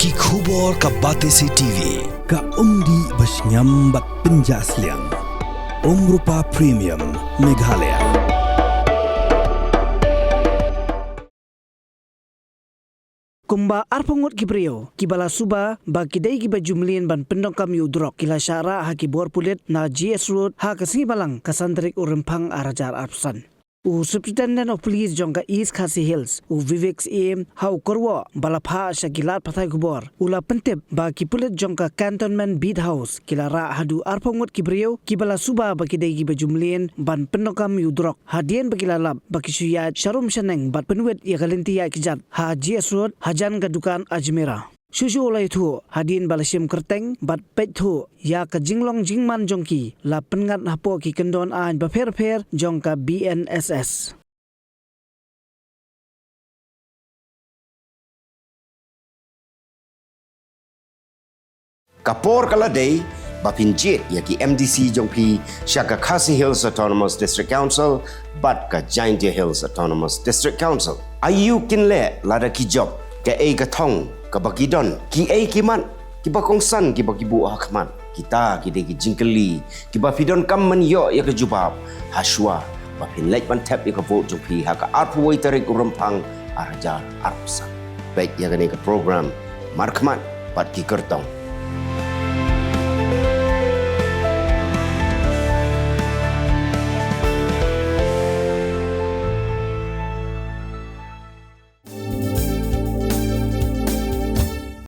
ki khubor ka Batesi TV ka umdi basnyam bat penjaslian Rupa Premium Meghalaya. Kumba arpangot kibrio kibala Suba ba kidai kiba jumlin ban pendongkam yu Drok kila Shah ha kibor Pulit na GS Road ha kasingi balang kasantrik urempang arajar arpsan. Superintendent of Police jongka East Khasi Hills Vivek's aim hau korwa balapha shakilat pathai kubor ula pentep ba kipulit jongka Cantonment Beat House kila ra hadu arpangot kibrio kibala Suba ba kidai kiba jumlin ban pendongkam yu Drok hadien bakila lab bakisuyat sharum shaneng bat penwet ya galinti ya kijat ha GS Road hajan ka dukan Ajmera. Shushu olay thu hadin balashim kerteng bat pet thu ya ka jinglong jingman jongki la pengat hapo ki kendon an ba pher jongka BNSS. Kapor kaladei bapinjit ya ki MDC jongpi Shaka Khasi Hills Autonomous District Council bat ka Jaintia Hills Autonomous District Council. Ayu kinle lada ki job ke ka thong ka bakidon ki kiman ki bakongsan ki bakibu hakman kita ki ki jingkeli ki bafidon kam man yo ya ka jubab haswa bapin lek ban tap ya ka vote jongpi ha ka arpwoi tarik urempang arajar arpsa baik ya ka program markman pat ki kertong